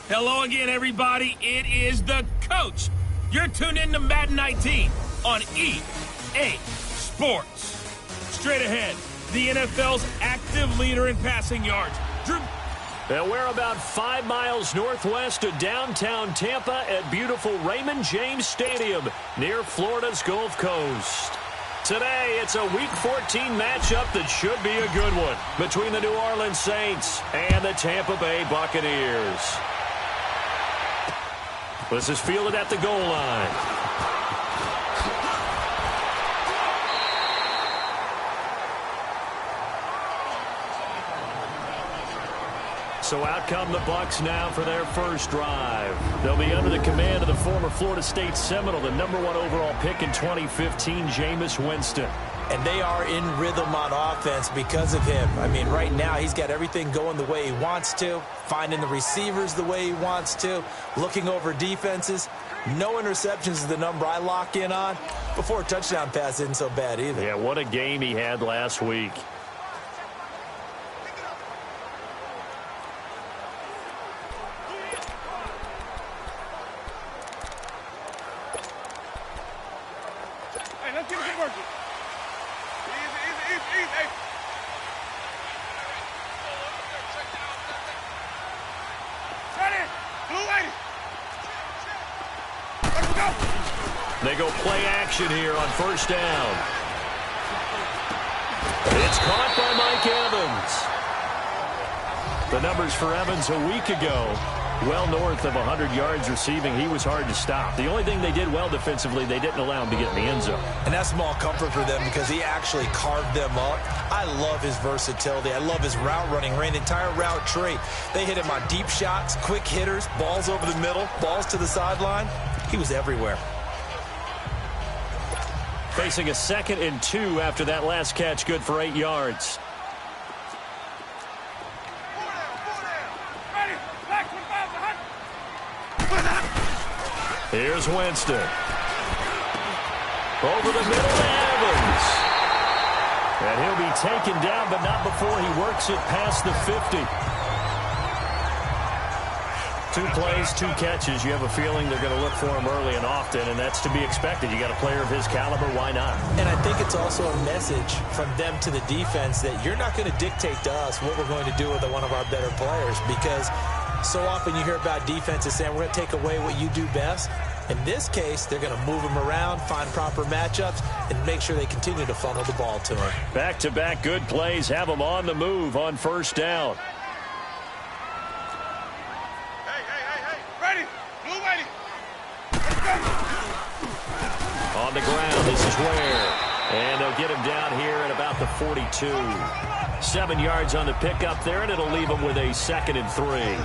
Hello again, everybody. It is the coach. You're tuned in to Madden 19 on EA Sports. Straight ahead, the NFL's active leader in passing yards, Drew. And we're about 5 miles northwest of downtown Tampa at beautiful Raymond James Stadium near Florida's Gulf Coast. Today, it's a Week 14 matchup that should be a good one between the New Orleans Saints and the Tampa Bay Buccaneers. This is fielded at the goal line. So out come the Bucs now for their first drive. They'll be under the command of the former Florida State Seminole, the #1 overall pick in 2015, Jameis Winston. And they are in rhythm on offense because of him. I mean, right now he's got everything going the way he wants to, finding the receivers the way he wants to, looking over defenses. No interceptions is the number I lock in on. Before a touchdown pass isn't so bad either. Yeah, what a game he had last week. They go play action here on first down. It's caught by Mike Evans. The numbers for Evans a week ago, well north of 100 yards receiving. He was hard to stop. The only thing they did well defensively, they didn't allow him to get in the end zone. And that's small comfort for them because he actually carved them up. I love his versatility. I love his route running, ran the entire route tree. They hit him on deep shots, quick hitters, balls over the middle, balls to the sideline. He was everywhere. Facing a 2nd and 2 after that last catch, good for 8 yards. Here's Winston. Over the middle to Evans. And he'll be taken down, but not before he works it past the 50. 2 plays, 2 catches. You have a feeling they're going to look for him early and often, and that's to be expected. You got a player of his caliber, why not? And I think it's also a message from them to the defense that you're not going to dictate to us what we're going to do with one of our better players, because so often you hear about defenses saying we're going to take away what you do best. In this case, they're going to move him around, find proper matchups, and make sure they continue to funnel the ball to him. Back-to-back good plays have him on the move on first down. On the ground, this is Ware. And they'll get him down here at about the 42. 7 yards on the pickup there, and it'll leave him with a 2nd and 3.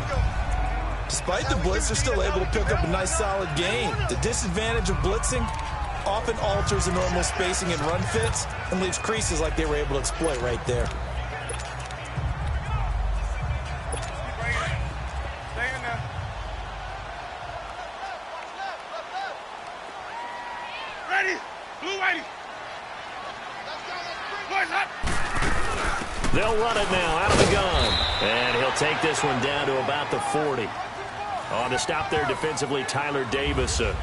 Despite the blitz, they're still able to pick up a nice, solid gain. The disadvantage of blitzing often alters the normal spacing and run fits and leaves creases like they were able to exploit right there. They'll run it now out of the gun. And he'll take this one down to about the 40. On to stop there defensively, Tyler Davison.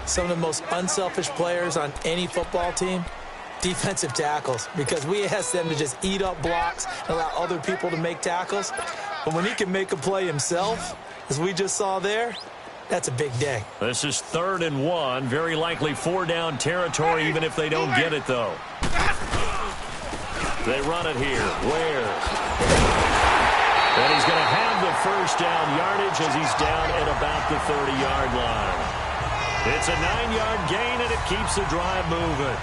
Some of the most unselfish players on any football team, defensive tackles, because we ask them to just eat up blocks and allow other people to make tackles. But when he can make a play himself, as we just saw there, that's a big day. This is 3rd and 1, very likely 4-down territory, even if they don't get it, though. They run it here. Ware. And he's going to have the first down yardage as he's down at about the 30-yard line. It's a 9-yard gain, and it keeps the drive moving.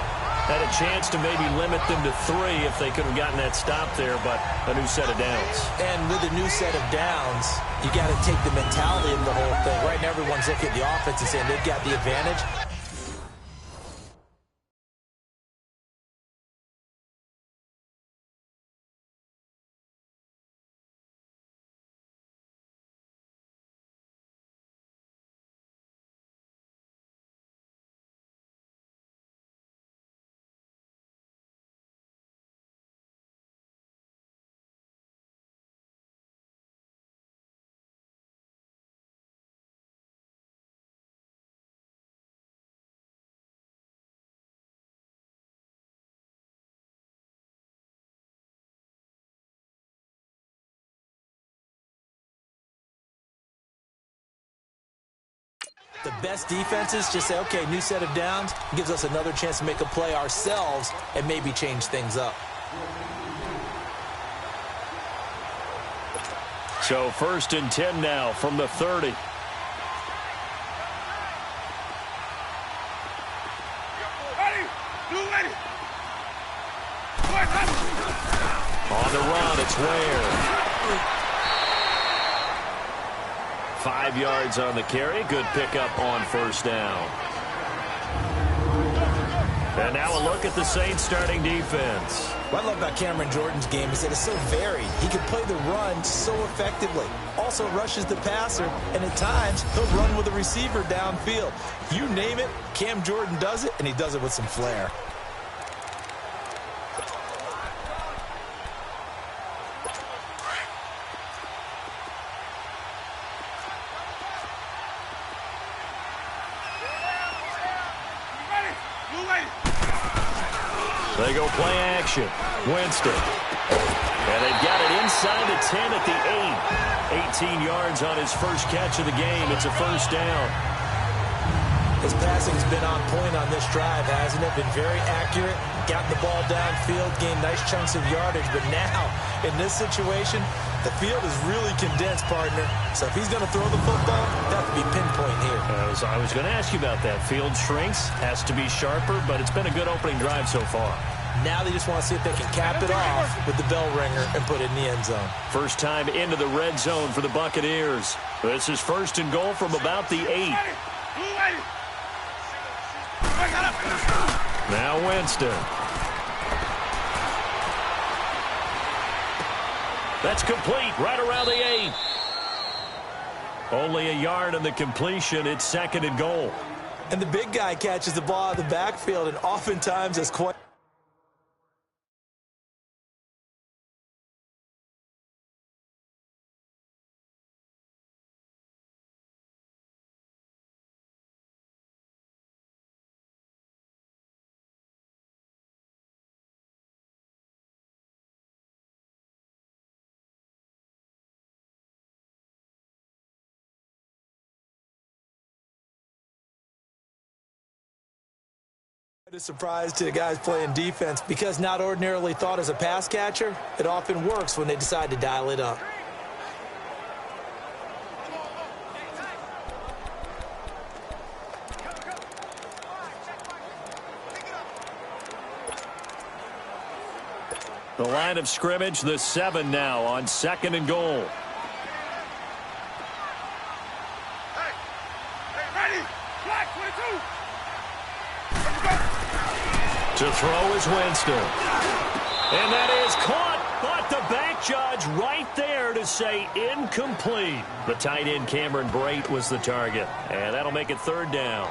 Had a chance to maybe limit them to 3 if they could have gotten that stop there, but a new set of downs. And with a new set of downs, you got to take the mentality of the whole thing. Right now, everyone's looking at the offense and saying they've got the advantage. The best defenses just say, okay, new set of downs, gives us another chance to make a play ourselves and maybe change things up. So 1st and 10 now from the 30. On the run, it's Ware. 5 yards on the carry. Good pickup on 1st down. And now a look at the Saints starting defense. What I love about Cameron Jordan's game is that it's so varied. He can play the run so effectively. Also rushes the passer, and at times, he'll run with a receiver downfield. You name it, Cam Jordan does it, and he does it with some flair. They go play action. Winston. And they've got it inside the 10 at the 8. 18 yards on his first catch of the game. It's a 1st down. His passing's been on point on this drive, hasn't it? Been very accurate. Got the ball downfield, gained nice chunks of yardage. But now, in this situation, the field is really condensed, partner. So if he's going to throw the football, that have to be pinpoint here. I was going to ask you about that. Field shrinks, has to be sharper, but it's been a good opening drive so far. Now they just want to see if they can cap it off with the bell ringer and put it in the end zone. First time into the red zone for the Buccaneers. This is 1st and goal from about the 8. Now Winston. That's complete right around the 8. Only a yard on the completion. It's 2nd and goal. And the big guy catches the ball out of the backfield and oftentimes is quite... A surprise to the guys playing defense because not ordinarily thought as a pass catcher, it often works when they decide to dial it up. The line of scrimmage, the 7 now on 2nd and goal. To throw is Winston. And that is caught, but the back judge right there to say incomplete. The tight end Cameron Brate was the target, and that'll make it 3rd down.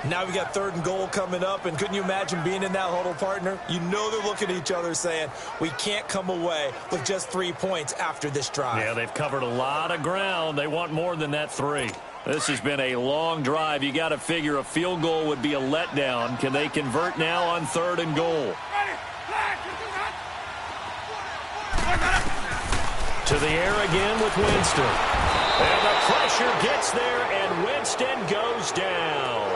Now we got 3rd and goal coming up, and couldn't you imagine being in that huddle, partner? You know they're looking at each other saying, we can't come away with just 3 points after this drive. Yeah, they've covered a lot of ground. They want more than that 3. This has been a long drive. You got to figure a field goal would be a letdown. Can they convert now on 3rd and goal? To the air again with Winston. And the pressure gets there, and Winston goes down.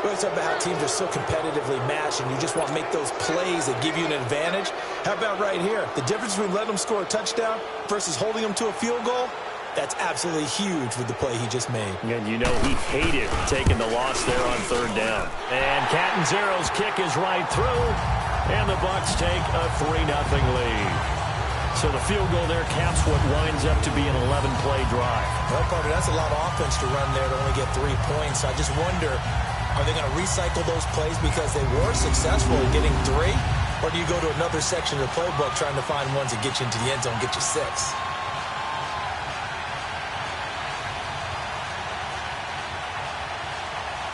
We always talk about how teams are so competitively matched, and you just want to make those plays that give you an advantage. How about right here? The difference between letting them score a touchdown versus holding them to a field goal? That's absolutely huge with the play he just made. And you know he hated taking the loss there on 3rd down. And Catanzaro's kick is right through, and the Bucs take a 3-0 lead. So the field goal there caps what winds up to be an 11-play drive. Well, partner, that's a lot of offense to run there to only get 3 points. I just wonder, are they going to recycle those plays because they were successful in getting 3? Or do you go to another section of the playbook trying to find ones that get you into the end zone, get you 6?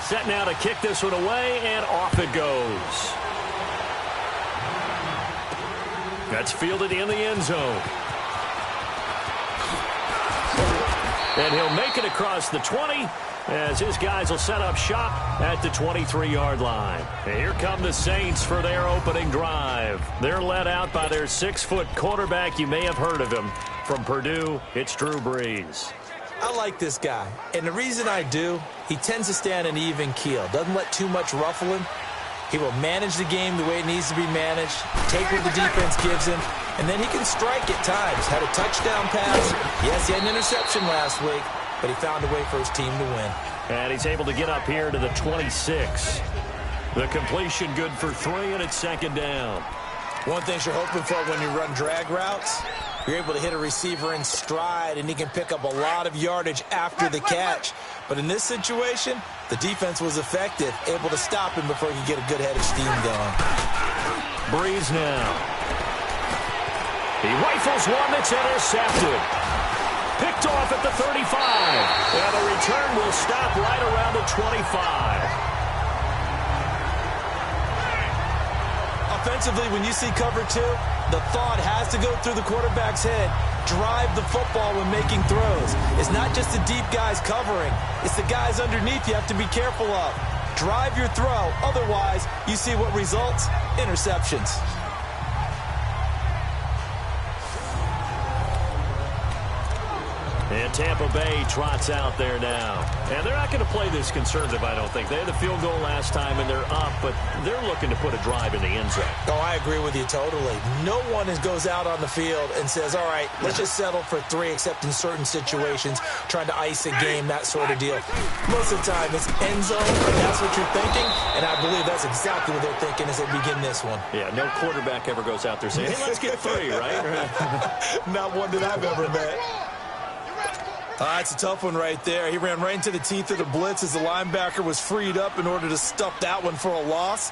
Set now to kick this one away, and off it goes. That's fielded in the end zone. And he'll make it across the 20 as his guys will set up shop at the 23-yard line. And here come the Saints for their opening drive. They're led out by their 6-foot quarterback. You may have heard of him. From Purdue, it's Drew Brees. I like this guy, and the reason I do, he tends to stay on an even keel, doesn't let too much ruffle him. He will manage the game the way it needs to be managed, take what the defense gives him, and then he can strike at times. Had a touchdown pass. Yes, he had an interception last week, but he found a way for his team to win. And he's able to get up here to the 26. The completion good for 3, and it's second down. One thing you're hoping for when you run drag routes, you're able to hit a receiver in stride, and he can pick up a lot of yardage after the catch. But in this situation, the defense was effective, able to stop him before he could get a good head of steam going. Breeze now. He rifles one that's intercepted. Picked off at the 35. And the return will stop right around the 25. Offensively, when you see cover 2, the thought has to go through the quarterback's head. Drive the football when making throws. It's not just the deep guys covering. It's the guys underneath you have to be careful of. Drive your throw. Otherwise, you see what results? Interceptions. And Tampa Bay trots out there now. And they're not going to play this conservative, I don't think. They had the field goal last time, and they're up, but they're looking to put a drive in the end zone. Oh, I agree with you totally. No one goes out on the field and says, all right, let's just settle for 3, except in certain situations, trying to ice a game, that sort of deal. Most of the time, it's end zone, and that's what you're thinking, and I believe that's exactly what they're thinking as they begin this one. Yeah, no quarterback ever goes out there saying, hey, let's get 3, right? Not one that I've ever met. It's a tough one right there. He ran right into the teeth of the blitz as the linebacker was freed up in order to stuff that one for a loss.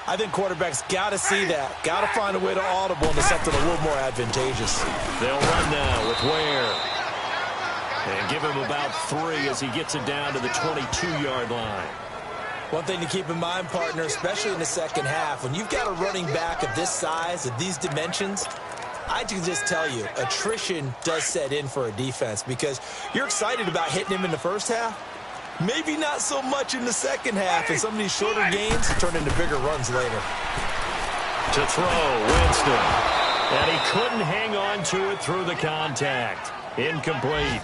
I think quarterbacks got to see that. Got to find a way to audible into something a little more advantageous. They'll run now with Ware. And give him about 3 as he gets it down to the 22-yard line. One thing to keep in mind, partner, especially in the second half, when you've got a running back of this size, of these dimensions, I can just tell you, attrition does set in for a defense because you're excited about hitting him in the first half. Maybe not so much in the second half, and some of these shorter games turn into bigger runs later. To throw, Winston. And he couldn't hang on to it through the contact. Incomplete.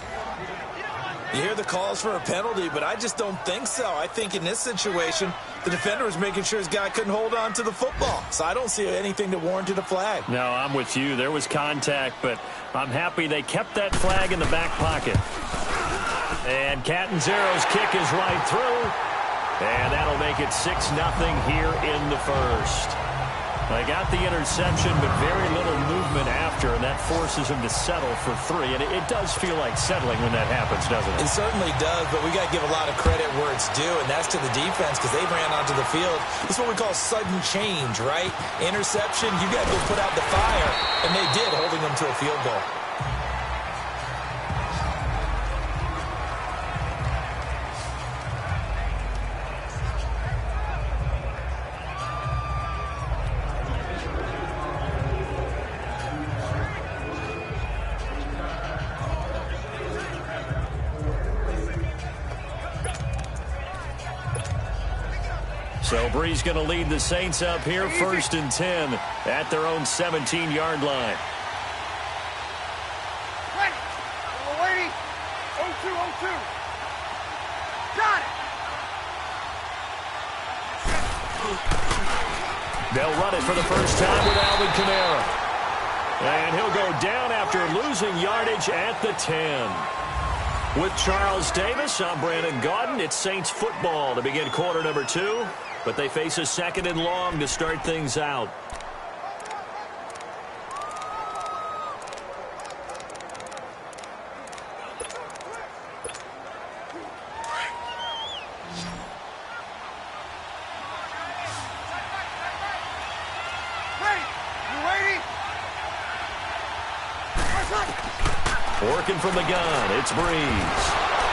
You hear the calls for a penalty, but I just don't think so. I think in this situation, the defender was making sure his guy couldn't hold on to the football. So I don't see anything that warranted a flag. No, I'm with you. There was contact, but I'm happy they kept that flag in the back pocket. And Catanzaro's kick is right through. And that'll make it 6-0 here in the first. They got the interception, but very little movement after, and that forces him to settle for 3. And it does feel like settling when that happens, doesn't it? It certainly does, but we got to give a lot of credit where it's due, and that's to the defense because they ran onto the field. This is what we call sudden change, right? Interception, you got to go put out the fire, and they did, holding them to a field goal. So Bree's going to lead the Saints up here, 1st and 10 at their own 17-yard line. Ready. We're waiting. 0-2-0-2. Got it. They'll run it for the first time with Alvin Kamara. And he'll go down after losing yardage at the 10. With Charles Davis, I'm Brandon Gaudin. It's Saints football to begin quarter number 2. But they face a 2nd and long to start things out. Working from the gun, it's Breeze.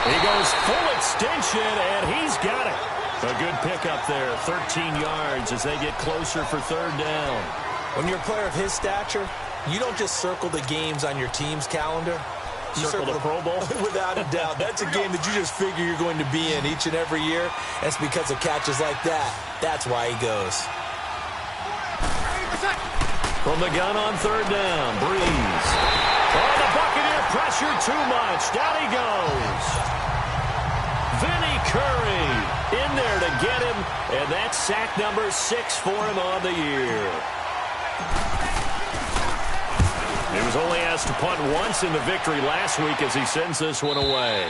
He goes full extension, and he's got it. A good pickup there, 13 yards as they get closer for 3rd down. When you're a player of his stature, you don't just circle the games on your team's calendar. You circle the Pro Bowl? Without a doubt. That's a game that you just figure you're going to be in each and every year. That's because of catches like that. That's why he goes. From the gun on 3rd down, Breeze. Oh, the Buccaneer pressure too much. Down he goes. Vinny Curry in there to get him, and that's sack number 6 for him on the year. He was only asked to punt once in the victory last week as he sends this one away.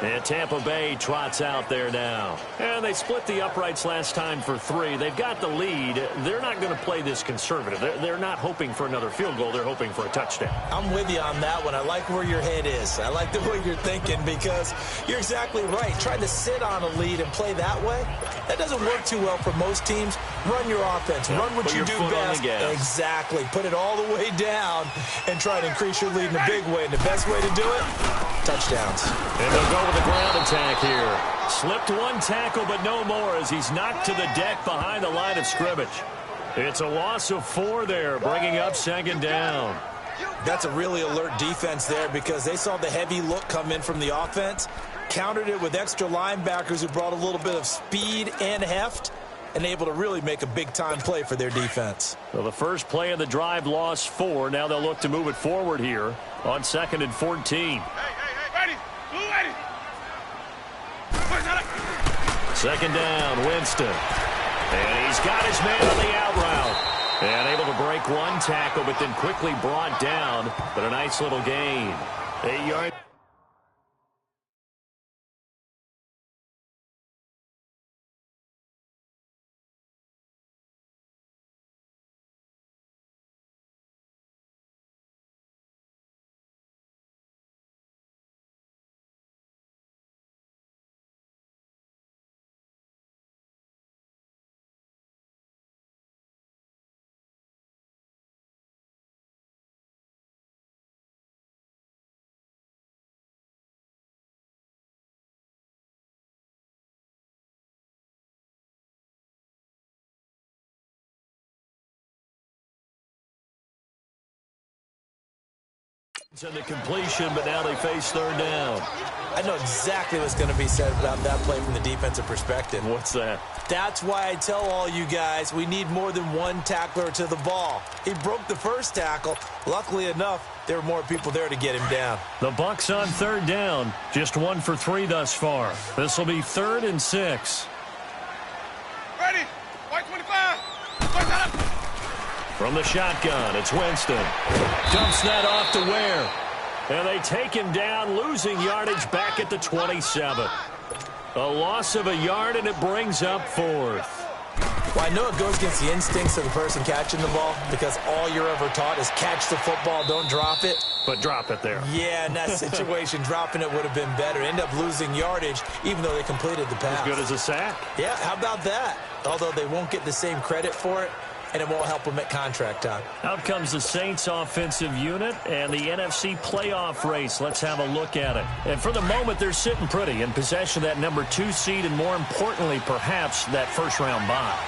And Tampa Bay trots out there now. And they split the uprights last time for 3. They've got the lead. They're not going to play this conservative. They're not hoping for another field goal. They're hoping for a touchdown. I'm with you on that one. I like where your head is. I like the way you're thinking because you're exactly right. Trying to sit on a lead and play that way, that doesn't work too well for most teams. Run your offense. Run what you do best. Exactly. Put it all the way down and try to increase your lead in a big way. And the best way to do it, touchdowns. And they'll go with the ground attack here. Slipped one tackle, but no more as he's knocked to the deck behind the line of scrimmage. It's a loss of 4 there, bringing up 2nd down. That's a really alert defense there because they saw the heavy look come in from the offense, countered it with extra linebackers who brought a little bit of speed and heft, and able to really make a big-time play for their defense. Well, the first play of the drive lost 4. Now they'll look to move it forward here on 2nd and 14. Ready. Blue ready. 2nd down, Winston. And he's got his man on the out route. And able to break one tackle, but then quickly brought down. But a nice little gain. 8 yards. And the completion, but now they face 3rd down. I know exactly what's going to be said about that play from the defensive perspective. What's that? That's why I tell all you guys we need more than one tackler to the ball. He broke the first tackle. Luckily enough, there were more people there to get him down. The Bucs on 3rd down. Just 1 for 3 thus far. This will be 3rd and 6. Ready. White 25. From the shotgun, it's Winston. Dumps that off to Ware. And they take him down, losing yardage back at the 27. A loss of a yard, and it brings up 4th. Well, I know it goes against the instincts of the person catching the ball because all you're ever taught is catch the football, don't drop it. But drop it there. Yeah, in that situation, dropping it would have been better. End up losing yardage, even though they completed the pass. As good as a sack. Yeah, how about that? Although they won't get the same credit for it, and it won't help them at contract time. Out comes the Saints offensive unit and the NFC playoff race. Let's have a look at it. And for the moment, they're sitting pretty in possession of that number 2 seed and, more importantly, perhaps that first-round bye.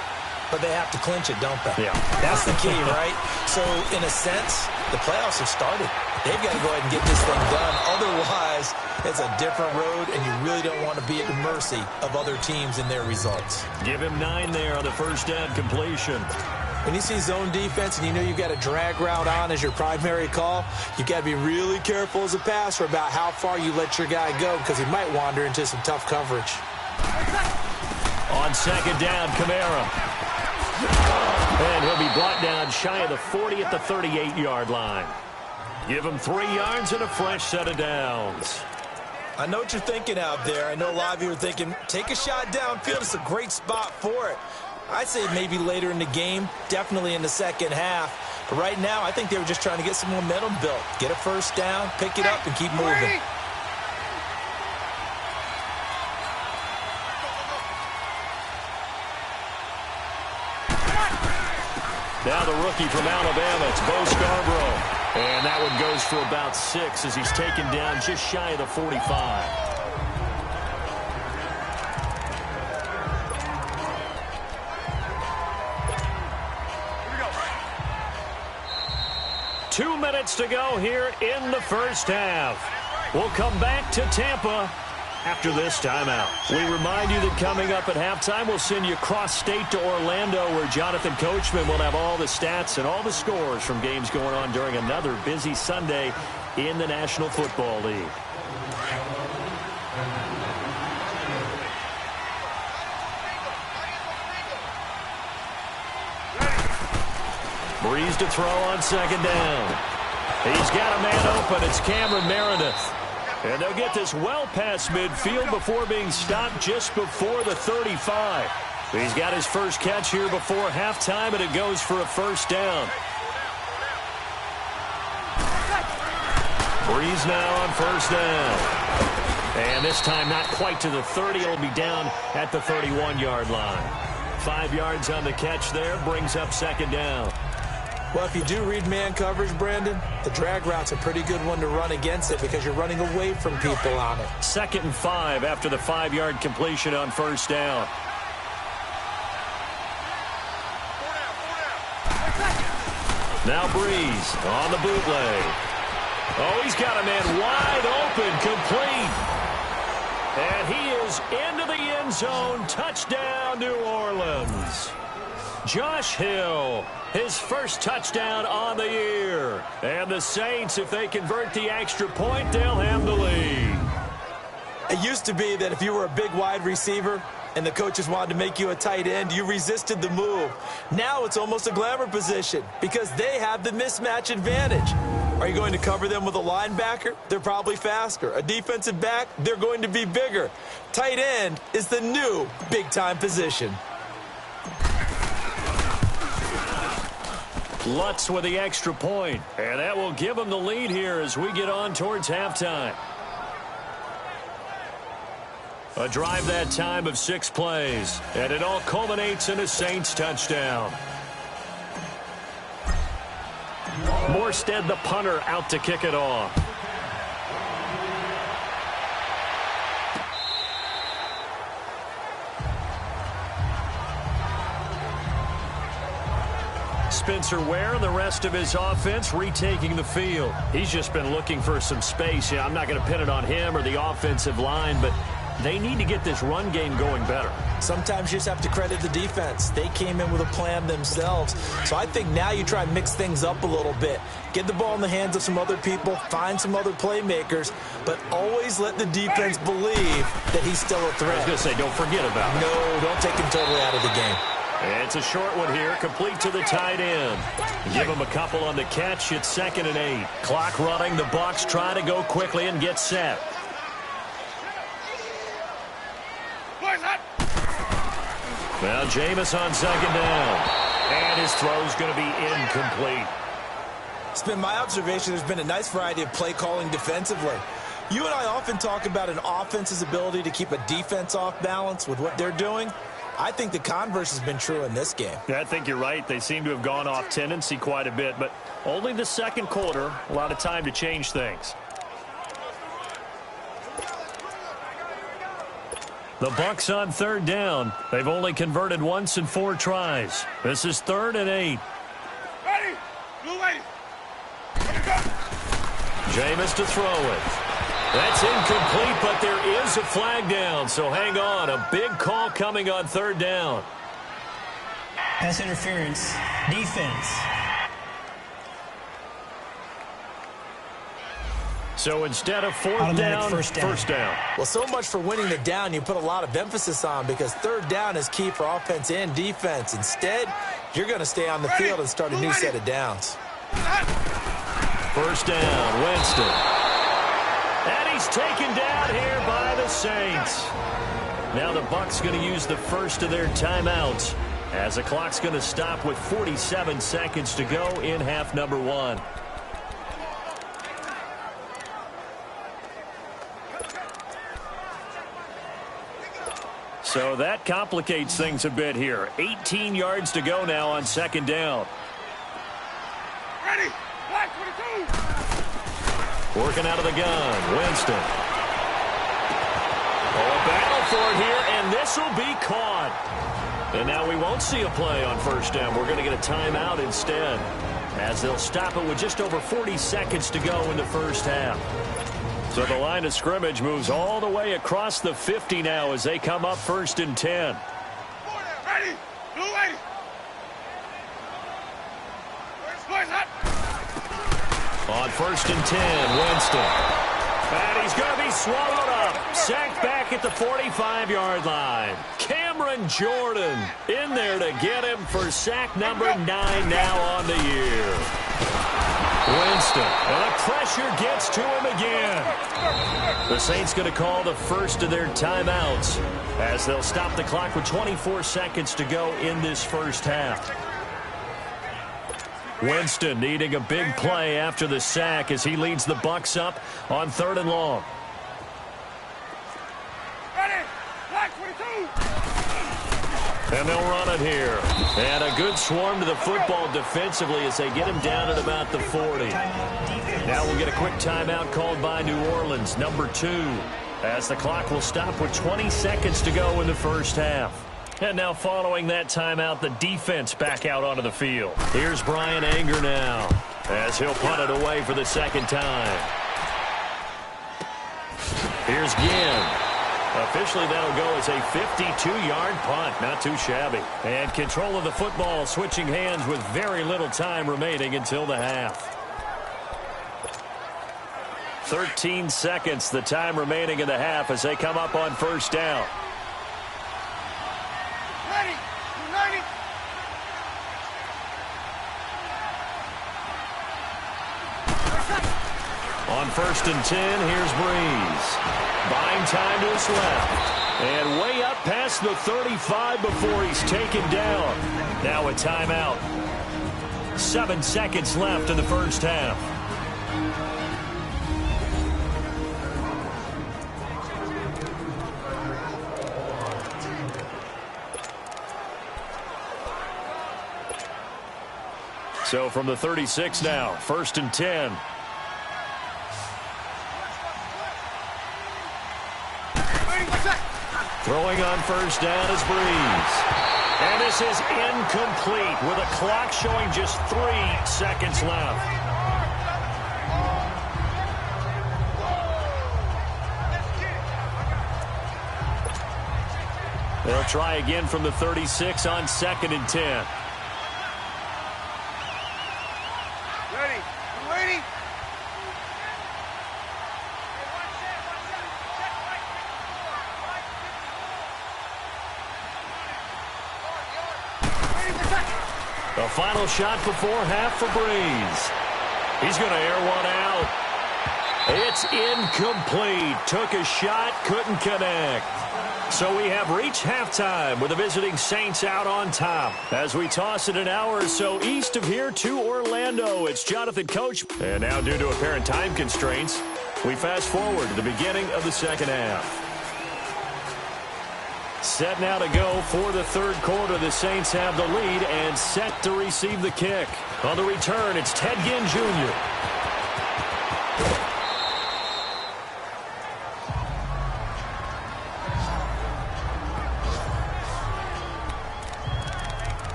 But they have to clinch it, don't they? Yeah. That's the key, right? So, in a sense, the playoffs have started. They've got to go ahead and get this thing done. Otherwise, it's a different road, and you really don't want to be at the mercy of other teams and their results. Give him 9 there on the first down completion. When you see zone defense and you know you've got a drag route on as your primary call, you've got to be really careful as a passer about how far you let your guy go because he might wander into some tough coverage. On 2nd down, Kamara. And he'll be brought down shy of the 40 at the 38-yard line. Give him 3 yards and a fresh set of downs. I know what you're thinking out there. I know a lot of you are thinking, take a shot downfield. It's a great spot for it. I'd say maybe later in the game, definitely in the second half. But right now, I think they were just trying to get some momentum built. Get a first down, pick it up, and keep moving. Now the rookie from Alabama, it's Bo Scarborough. And that one goes for about 6 as he's taken down just shy of the 45. 2 minutes to go here in the first half. We'll come back to Tampa after this timeout. We remind you that coming up at halftime, we'll send you cross-state to Orlando, where Jonathan Coachman will have all the stats and all the scores from games going on during another busy Sunday in the National Football League. Breeze to throw on second down. He's got a man open. It's Cameron Meredith. And they'll get this well past midfield before being stopped just before the 35. He's got his first catch here before halftime, and it goes for a first down. Breeze now on first down. And this time not quite to the 30. It'll be down at the 31-yard line. 5 yards on the catch there, brings up second down. Well, if you do read man coverage, Brandon, the drag route's a pretty good one to run against it because you're running away from people on it. 2nd and 5 after the 5-yard completion on first down. Now Breeze on the bootleg. Oh, he's got a man wide open, complete. And he is into the end zone. Touchdown, New Orleans. Josh Hill, his first touchdown on the year. And the Saints, if they convert the extra point, they'll have the lead. It used to be that if you were a big wide receiver and the coaches wanted to make you a tight end, you resisted the move. Now it's almost a glamour position because they have the mismatch advantage. Are you going to cover them with a linebacker? They're probably faster. A defensive back? They're going to be bigger. Tight end is the new big-time position. Lutz with the extra point, and that will give them the lead here as we get on towards halftime. A drive that time of 6 plays, and it all culminates in a Saints touchdown. Morstead, the punter, out to kick it off. Spencer Ware and the rest of his offense retaking the field. He's just been looking for some space. Yeah, I'm not going to pin it on him or the offensive line, but they need to get this run game going better. Sometimes you just have to credit the defense. They came in with a plan themselves. So I think now you try and mix things up a little bit. Get the ball in the hands of some other people, find some other playmakers, but always let the defense believe that he's still a threat. I was going to say, don't forget about it. No, don't take him totally out of the game. It's a short one here, complete to the tight end. Give him a couple on the catch. It's 2nd and 8. Clock running. The Bucs try to go quickly and get set. Now Jameis on second down. And his throw's going to be incomplete. It's been my observation there's been a nice variety of play calling defensively. You and I often talk about an offense's ability to keep a defense off balance with what they're doing. I think the converse has been true in this game. Yeah, I think you're right. They seem to have gone off tendency quite a bit, but only the second quarter, a lot of time to change things. The Bucs on 3rd down. They've only converted once in 4 tries. This is 3rd and 8. Ready? Blue lady. Jameis to throw it. That's incomplete, but there is a flag down, so hang on. A big call coming on 3rd down. Pass interference. Defense. So instead of 4th down, first down. Well, so much for winning the down you put a lot of emphasis on because 3rd down is key for offense and defense. Instead, you're going to stay on the field and start a new set of downs. First down, Winston. And he's taken down here by the Saints. Now the Bucs going to use the first of their timeouts as the clock's going to stop with 47 seconds to go in half number 1. So that complicates things a bit here. 18 yards to go now on 2nd down. Ready? Black 22. Working out of the gun, Winston. Oh, a battle for it here, and this will be caught. And now we won't see a play on 1st down. We're going to get a timeout instead, as they'll stop it with just over 40 seconds to go in the first half. So the line of scrimmage moves all the way across the 50 now as they come up 1st and 10. Ready? Blue lady. Boys up. On 1st and 10, Winston. And he's going to be swallowed up. Sacked back at the 45-yard line. Cameron Jordan in there to get him for sack number 9 now on the year. Winston, and the pressure gets to him again. The Saints going to call the first of their timeouts as they'll stop the clock with 24 seconds to go in this first half. Winston needing a big play after the sack as he leads the Bucs up on 3rd and long. Ready? Black 22. And they'll run it here. And a good swarm to the football defensively as they get him down at about the 40. Now we'll get a quick timeout called by New Orleans, number 2, as the clock will stop with 20 seconds to go in the first half. And now following that timeout, the defense back out onto the field. Here's Brian Anger now as he'll punt it away for the second time. Here's Ginn. Officially, that'll go as a 52-yard punt. Not too shabby. And control of the football switching hands with very little time remaining until the half. 13 seconds, the time remaining in the half as they come up on 1st down. On 1st and 10, here's Breeze. Buying time to his left. And way up past the 35 before he's taken down. Now a timeout. 7 seconds left in the first half. So from the 36 now, 1st and 10. Throwing on 1st down is Breeze. And this is incomplete with a clock showing just 3 seconds left. They'll try again from the 36 on 2nd and 10. Ready? Ready? The final shot before half for Breeze. He's going to air one out. It's incomplete. Took a shot, couldn't connect. So we have reached halftime with the visiting Saints out on top. As we toss it an hour or so east of here to Orlando, it's Jonathan Coach. And now due to apparent time constraints, we fast forward to the beginning of the second half. Set now to go for the 3rd quarter. The Saints have the lead and set to receive the kick. On the return, it's Ted Ginn Jr.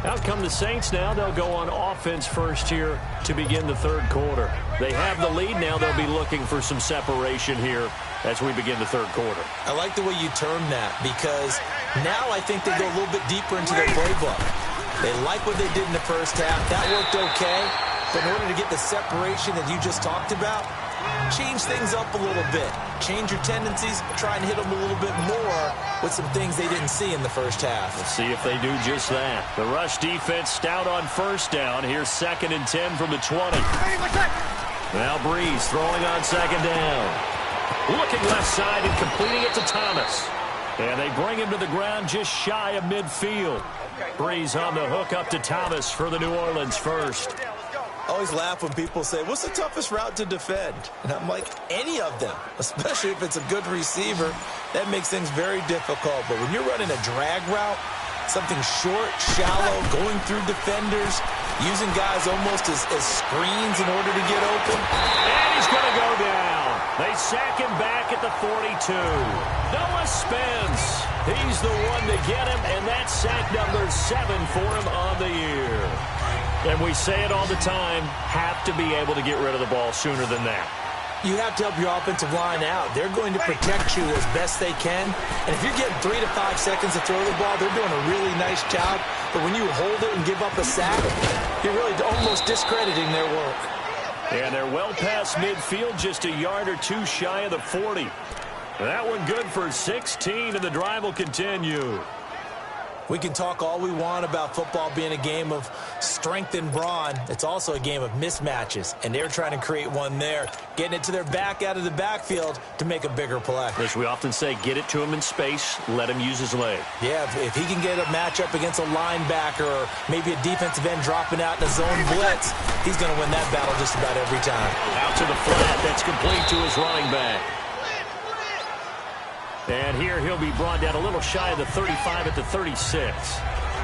Out come the Saints now. They'll go on offense first here to begin the 3rd quarter. They have the lead now. They'll be looking for some separation here as we begin the 3rd quarter. I like the way you termed that because now I think they go a little bit deeper into their playbook. They like what they did in the first half. That worked okay. But in order to get the separation that you just talked about, change things up a little bit. Change your tendencies. Try and hit them a little bit more with some things they didn't see in the first half. Let's see if they do just that. The rush defense stout on 1st down. Here's 2nd and 10 from the 20. Now Breeze throwing on 2nd down. Looking left side and completing it to Thomas. And they bring him to the ground just shy of midfield. Breeze on the hook up to Thomas for the New Orleans first. I always laugh when people say, what's the toughest route to defend? And I'm like, any of them, especially if it's a good receiver. That makes things very difficult. But when you're running a drag route, something short, shallow, going through defenders, using guys almost as screens in order to get open. And he's going to go down. They sack him back at the 42. Noah Spence. He's the one to get him, and that's sack number 7 for him on the year. And we say it all the time, have to be able to get rid of the ball sooner than that. You have to help your offensive line out. They're going to protect you as best they can. And if you're getting 3 to 5 seconds to throw the ball, they're doing a really nice job. But when you hold it and give up a sack, you're really almost discrediting their work. And they're well past midfield, just a yard or two shy of the 40. That one good for 16, and the drive will continue. We can talk all we want about football being a game of strength and brawn. It's also a game of mismatches, and they're trying to create one there, getting it to their back out of the backfield to make a bigger play. As we often say, get it to him in space, let him use his leg. Yeah, if he can get a matchup against a linebacker or maybe a defensive end dropping out in a zone blitz, he's going to win that battle just about every time. Out to the flat, that's complete to his running back. And here he'll be brought down a little shy of the 35 at the 36.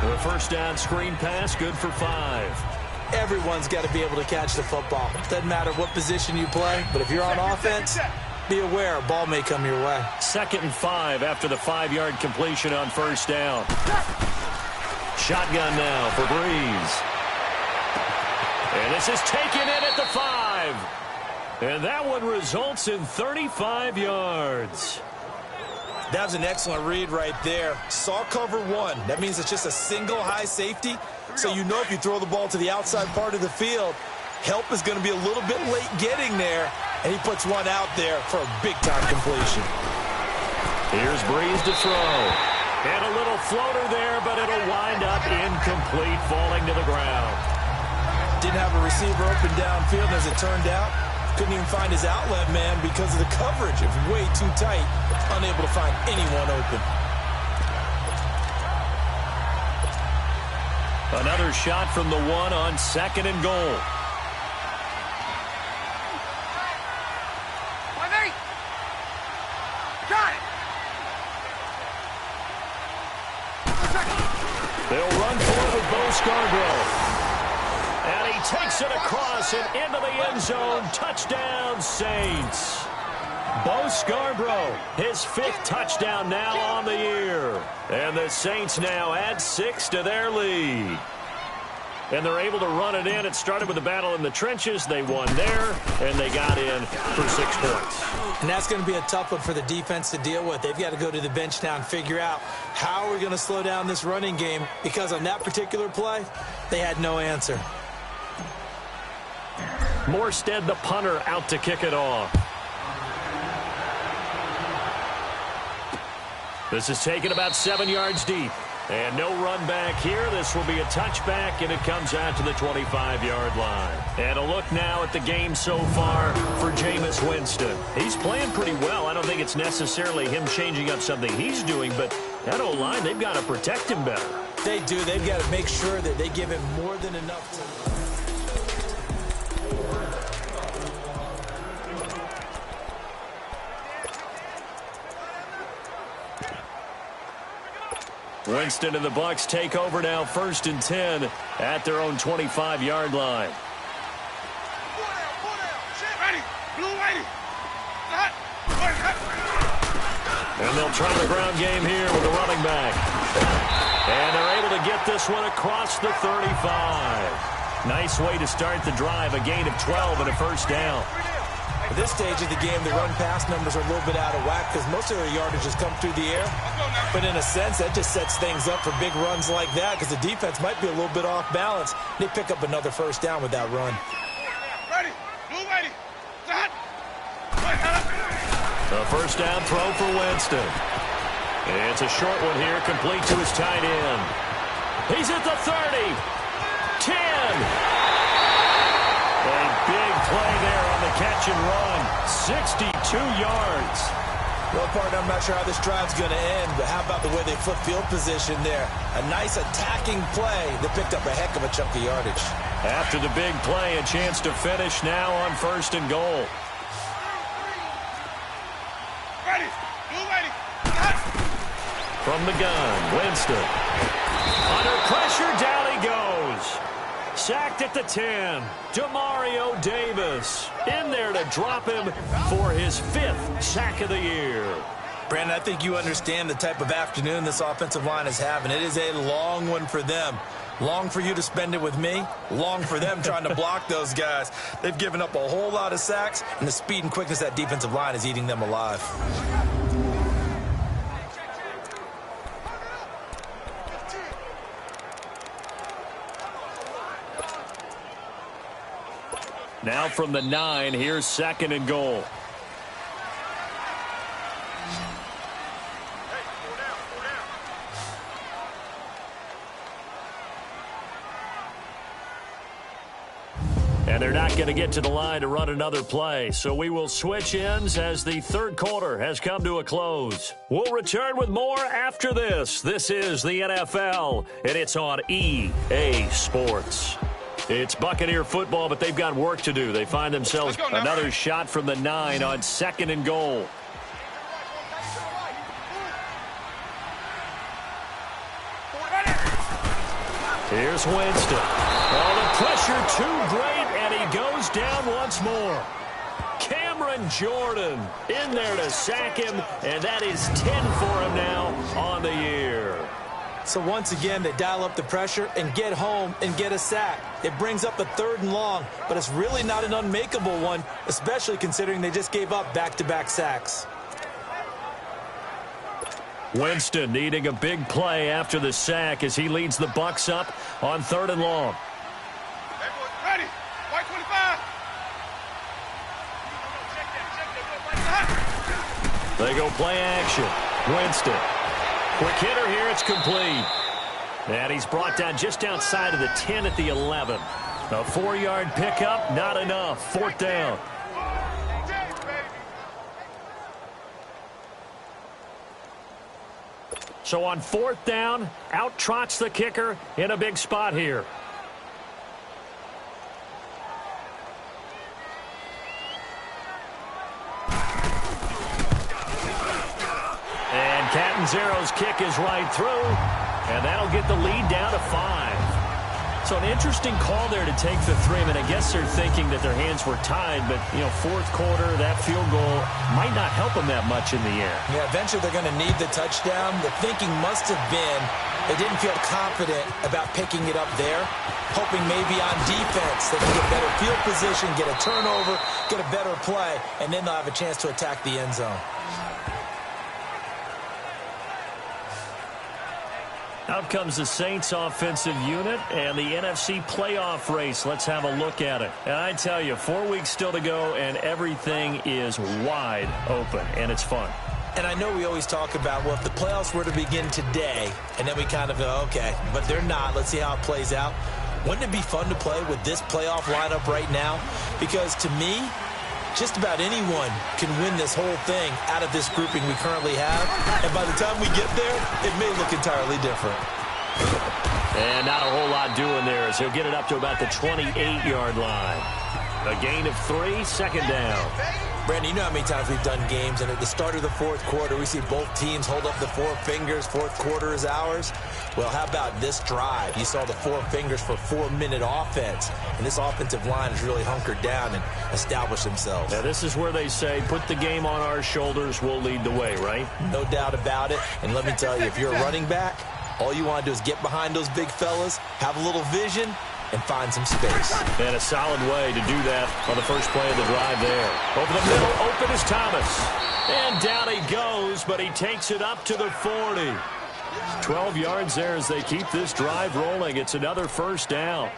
The first down screen pass, good for 5. Everyone's got to be able to catch the football. Doesn't matter what position you play, but if you're on offense, be aware a ball may come your way. 2nd and 5 after the 5-yard completion on first down. Shotgun now for Breeze. And this is taken in at the 5. And that one results in 35 yards. That was an excellent read right there. Saw cover 1. That means it's just a single high safety. So you know if you throw the ball to the outside part of the field, help is going to be a little bit late getting there. And he puts one out there for a big-time completion. Here's Breeze to throw. And a little floater there, but it'll wind up incomplete, falling to the ground. Didn't have a receiver open downfield, as it turned out. Couldn't even find his outlet man because of the coverage. It was way too tight. Unable to find anyone open. Another shot from the 1 on 2nd and goal. Got it. They'll run for it with Bo Scarborough. And he takes it across and into the end zone. Touchdown, Saints. Bo Scarborough, his 5th touchdown now on the year. And the Saints now add 6 to their lead. And they're able to run it in. It started with a battle in the trenches. They won there, and they got in for 6 points. And that's going to be a tough one for the defense to deal with. They've got to go to the bench now and figure out how we're going to slow down this running game, because on that particular play, they had no answer. Morstead, the punter, out to kick it off. This is taken about 7 yards deep. And no run back here. This will be a touchback, and it comes out to the 25-yard line. And a look now at the game so far for Jameis Winston. He's playing pretty well. I don't think it's necessarily him changing up something he's doing, but that O-line, they've got to protect him better. They do. They've got to make sure that they give him more than enough to... Winston and the Bucs take over now, 1st and 10 at their own 25-yard line. Ready. Blue ready. Hot. And they'll try the ground game here with the running back. And they're able to get this one across the 35. Nice way to start the drive, a gain of 12 and a first down. At this stage of the game, the run-pass numbers are a little bit out of whack because most of their yardage has come through the air. But in a sense, that just sets things up for big runs like that because the defense might be a little bit off balance. They pick up another first down with that run. Ready. Blue ready. Hot. A first down throw for Winston. It's a short one here, complete to his tight end. He's at the 30. 10. A big play there on the catch and run. 62 yards. Well, partner, I'm not sure how this drive's going to end, but how about the way they flip field position there? A nice attacking play that picked up a heck of a chunk of yardage. After the big play, a chance to finish now on 1st and goal. Ready. Blue ready. Hot. From the gun, Winston. Under pressure, down he goes. Sacked at the 10. Demario Davis in there to drop him for his 5th sack of the year. Brandon, I think you understand the type of afternoon this offensive line is having. It is a long one for them. Long for you to spend it with me. Long for them trying to block those guys. They've given up a whole lot of sacks, and the speed and quickness of that defensive line is eating them alive. Now from the 9, here's 2nd and goal. And they're not going to get to the line to run another play. So we will switch ends as the third quarter has come to a close. We'll return with more after this. This is the NFL, and it's on EA Sports. It's Buccaneer football, but they've got work to do. They find themselves another shot from the 9 on 2nd and goal. Here's Winston. Oh, the pressure too great, and he goes down once more. Cameron Jordan in there to sack him, and that is 10 for him now on the year. So once again, they dial up the pressure and get home and get a sack. It brings up a 3rd and long, but it's really not an unmakeable one, especially considering they just gave up back-to-back sacks. Winston needing a big play after the sack as he leads the Bucs up on 3rd and long. Ready. White 25. They go play action. Winston. Quick hitter here, it's complete. And he's brought down just outside of the 10 at the 11. A 4-yard pickup, not enough. 4th down. So on 4th down, out trots the kicker in a big spot here. Catanzaro's kick is right through, and that'll get the lead down to 5. So an interesting call there to take the 3. I mean, I guess they're thinking that their hands were tied, but, 4th quarter, that field goal might not help them that much in the air. Yeah, eventually they're going to need the touchdown. The thinking must have been they didn't feel confident about picking it up there, hoping maybe on defense they can get better field position, get a turnover, get a better play, and then they'll have a chance to attack the end zone. Out comes the Saints offensive unit and the NFC playoff race. Let's have a look at it. And I tell you, 4 weeks still to go, and everything is wide open, and it's fun. And I know we always talk about, well, if the playoffs were to begin today, and then we kind of go, okay, but they're not. Let's see how it plays out. Wouldn't it be fun to play with this playoff lineup right now? Because to me, just about anyone can win this whole thing out of this grouping we currently have. And by the time we get there, it may look entirely different. And not a whole lot doing there as he'll get it up to about the 28-yard line. A gain of 3, 2nd down. Brandon, you know how many times we've done games, and at the start of the 4th quarter, we see both teams hold up the 4 fingers, 4th quarter is ours. Well, how about this drive? You saw the 4 fingers for 4-minute offense, and this offensive line has really hunkered down and established themselves. Now, this is where they say, put the game on our shoulders, we'll lead the way, right? No doubt about it, and let me tell you, if you're a running back, all you want to do is get behind those big fellas, have a little vision, and find some space. And a solid way to do that on the first play of the drive there. Over the middle, open is Thomas. And down he goes, but he takes it up to the 40. 12 yards there as they keep this drive rolling. It's another 1st down.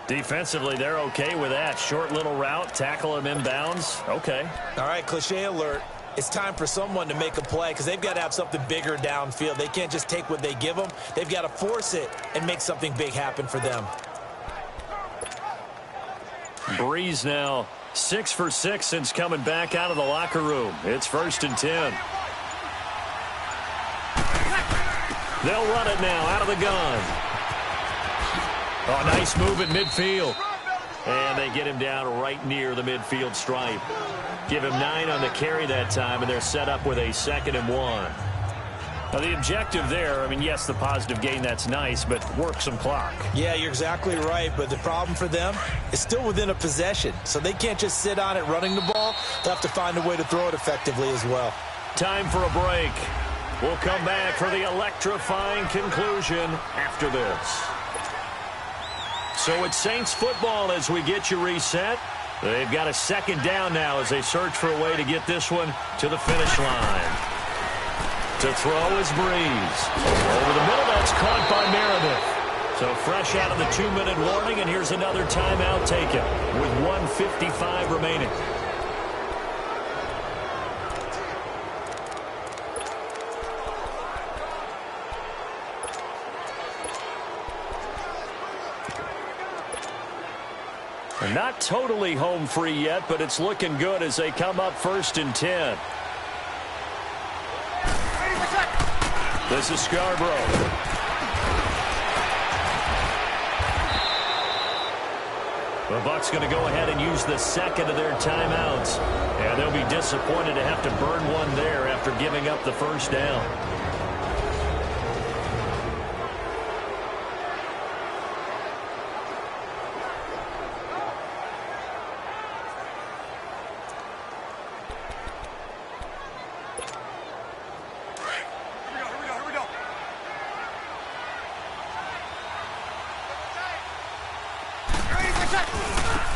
Defensively, they're okay with that. Short little route, tackle him inbounds. Okay. All right, cliche alert. It's time for someone to make a play because they've got to have something bigger downfield. They can't just take what they give them. They've got to force it and make something big happen for them. Breeze now 6 for 6 since coming back out of the locker room. It's 1st and 10. They'll run it now out of the gun. Oh, nice move at midfield. And they get him down right near the midfield stripe. Give him 9 on the carry that time, and they're set up with a 2nd and 1. Now, the objective there, I mean, yes, the positive gain, that's nice, but work some clock. Yeah, you're exactly right, but the problem for them is still within a possession, so they can't just sit on it running the ball. They'll have to find a way to throw it effectively as well. Time for a break. We'll come back for the electrifying conclusion after this. So it's Saints football as we get you reset. They've got a second down now as they search for a way to get this one to the finish line. To throw is Breeze. Over the middle, that's caught by Meredith. So fresh out of the 2-minute warning, and here's another timeout taken with 1:55 remaining. Not totally home free yet, but it's looking good as they come up 1st and 10. This is Scarborough. The Bucs going to go ahead and use the second of their timeouts. And they'll be disappointed to have to burn one there after giving up the first down.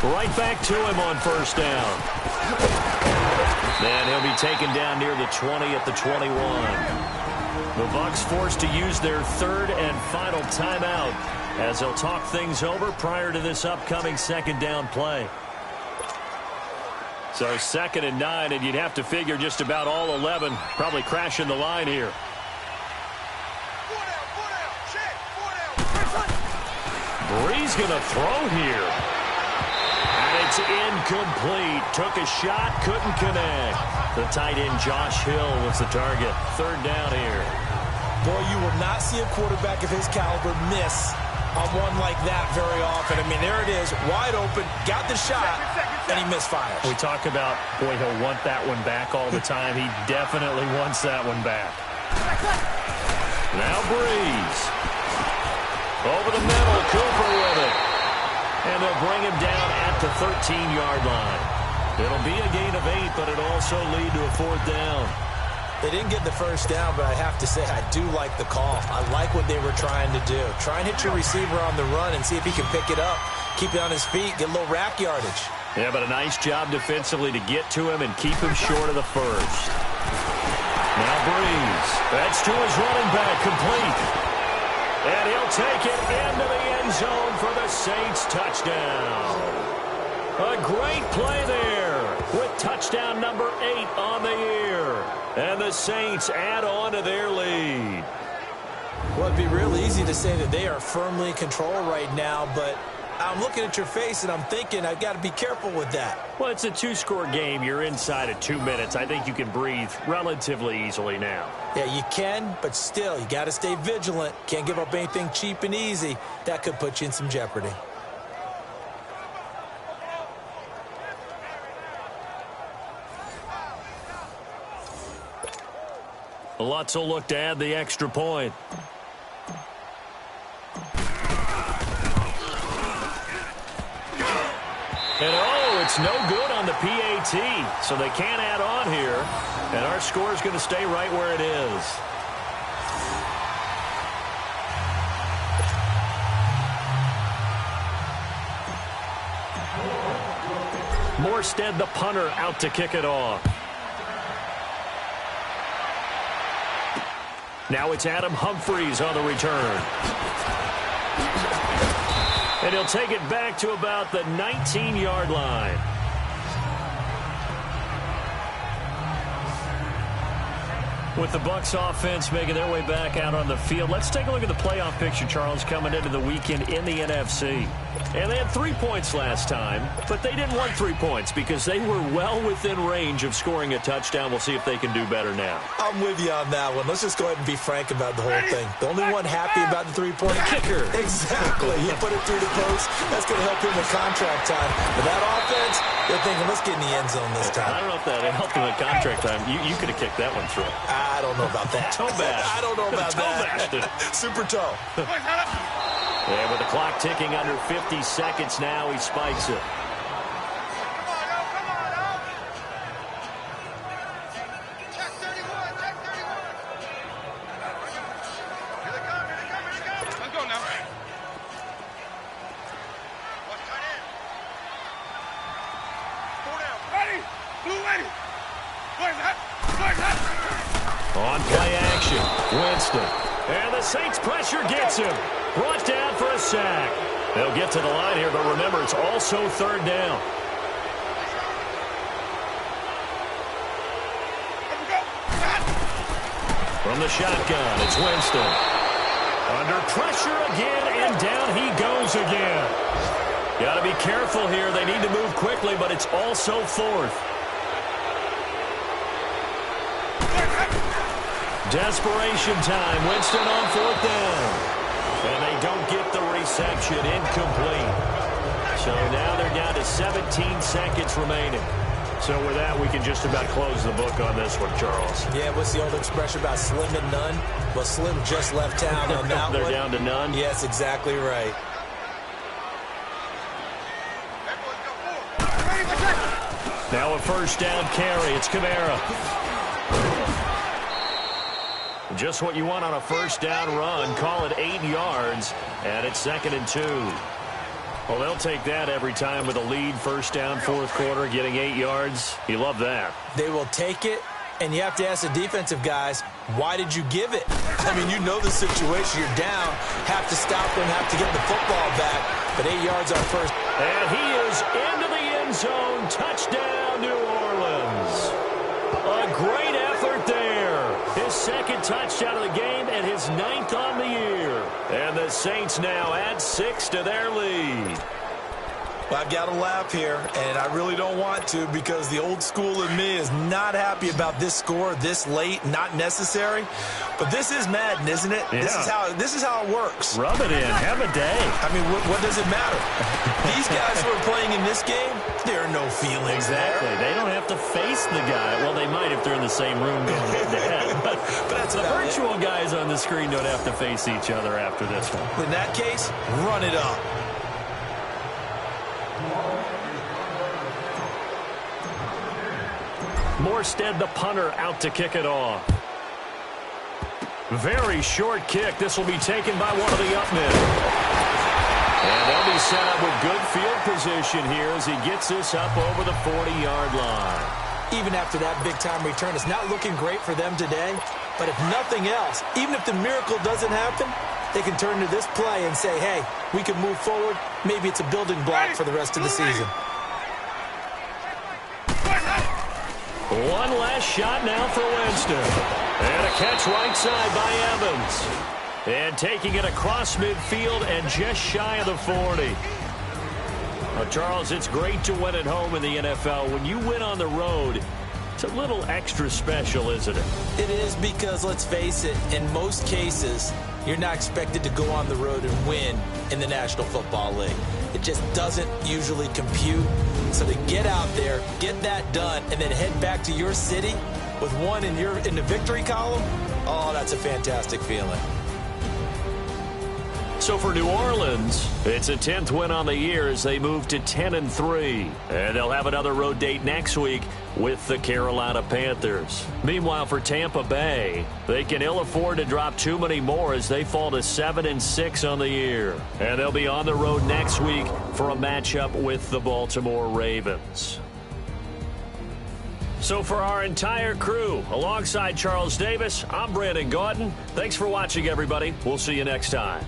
Right back to him on first down. And he'll be taken down near the 20 at the 21. The Bucs forced to use their third and final timeout as they'll talk things over prior to this upcoming second down play. So 2nd and 9, and you'd have to figure just about all 11 probably crashing the line here. Breeze going to throw here. It's incomplete. Took a shot, couldn't connect. The tight end Josh Hill was the target. 3rd down here. Boy, you will not see a quarterback of his caliber miss on one like that very often. I mean, there it is, wide open, got the shot, and he misfires. We talk about, boy, he'll want that one back all the time. He definitely wants that one back. Now Breeze. Over the middle, Cooper with it. And they'll bring him down at the 13-yard line. It'll be a gain of 8, but it'll also lead to a 4th down. They didn't get the first down, but I have to say I do like the call. I like what they were trying to do. Try and hit your receiver on the run and see if he can pick it up, keep it on his feet, get a little rack yardage. Yeah, but a nice job defensively to get to him and keep him short of the first. Now Breeze. That's to his running back, complete. And he'll take it into the end zone for the Saints touchdown. A great play there with touchdown number 8 on the year. And the Saints add on to their lead. Well, it'd be real easy to say that they are firmly in control right now, but I'm looking at your face and I'm thinking I've got to be careful with that. Well, it's a 2-score game. You're inside of 2 minutes. I think you can breathe relatively easily now. Yeah, you can, but still, you got to stay vigilant. Can't give up anything cheap and easy. That could put you in some jeopardy. Lutz will look to add the extra point. And oh, it's no good on the PAT, so they can't add on here. And our score is going to stay right where it is. Morstead, the punter, out to kick it off. Now it's Adam Humphries on the return. And he'll take it back to about the 19-yard line. With the Bucs offense making their way back out on the field, let's take a look at the playoff picture, Charles, coming into the weekend in the NFC. And they had 3 points last time, but they didn't want 3 points because they were well within range of scoring a touchdown. We'll see if they can do better now. I'm with you on that one. Let's just go ahead and be frank about the whole thing. The only one happy about the three-point kicker. Exactly. He put it through the post. That's going to help him with contract time. But that offense, they're thinking, let's get in the end zone this time. I don't know if that helped him with contract time. You could have kicked that one through. I don't know about that. Toe bash. I don't know about that. Super toe. And with the clock ticking under 50 seconds now, he spikes it. Check 31, check 31. Here they come, here they come, here they come. Let's go now. Winston. And the Saints pressure gets him. Brought down for a sack. They'll get to the line here, but remember, it's also third down. From the shotgun, it's Winston. Under pressure again, and down he goes again. Got to be careful here. They need to move quickly, but it's also fourth. Desperation time. Winston on fourth down. And they don't get the reception. Incomplete. So now they're down to 17 seconds remaining. So with that, we can just about close the book on this one, Charles. Yeah, what's the old expression about slim and none? Well, Slim just left town on that one. They're down to none? Yes, exactly right. Now a first down carry. It's Kamara. Just what you want on a first down run. Call it 8 yards, and it's 2nd and 2. Well, they'll take that every time with a lead. First down, fourth quarter, getting 8 yards. You love that. They will take it, and you have to ask the defensive guys, why did you give it? I mean, you know the situation. You're down, have to stop them, have to get the football back, but 8 yards are first. And he is into the end zone. Touchdown, New Orleans. A great effort there. His second touchdown of the game and his 9th on the year. And the Saints now add 6 to their lead. Well, I've got to laugh here, and I really don't want to because the old school in me is not happy about this score this late, not necessary. But this is Madden, isn't it? Yeah. This is how it works. Rub it in. Have a day. I mean, what does it matter? These guys who are playing in this game, there are no feelings Exactly. there. They don't have to face the guy. Well, they might if they're in the same room going head-to-head. But that's the about virtual guys on the screen don't have to face each other after this one. In that case, run it up. Morstead, the punter, out to kick it off. Very short kick. This will be taken by one of the up men. And they'll be set up with good field position here as he gets this up over the 40-yard line. Even after that big-time return, it's not looking great for them today. But if nothing else, even if the miracle doesn't happen, they can turn to this play and say, hey, we can move forward. Maybe it's a building block for the rest of the season. One last shot now for Winston. And a catch right side by Evans. And taking it across midfield and just shy of the 40. Well, Charles, it's great to win at home in the NFL. When you win on the road, it's a little extra special, isn't it? It is because, let's face it, in most cases, you're not expected to go on the road and win in the National Football League. It just doesn't usually compute. So to get out there, get that done, and then head back to your city with one in the victory column, oh, that's a fantastic feeling. So for New Orleans, it's a 10th win on the year as they move to 10-3. And they'll have another road date next week with the Carolina Panthers. Meanwhile, for Tampa Bay, they can ill afford to drop too many more as they fall to 7-6 on the year. And they'll be on the road next week for a matchup with the Baltimore Ravens. So for our entire crew, alongside Charles Davis, I'm Brandon Gautin. Thanks for watching, everybody. We'll see you next time.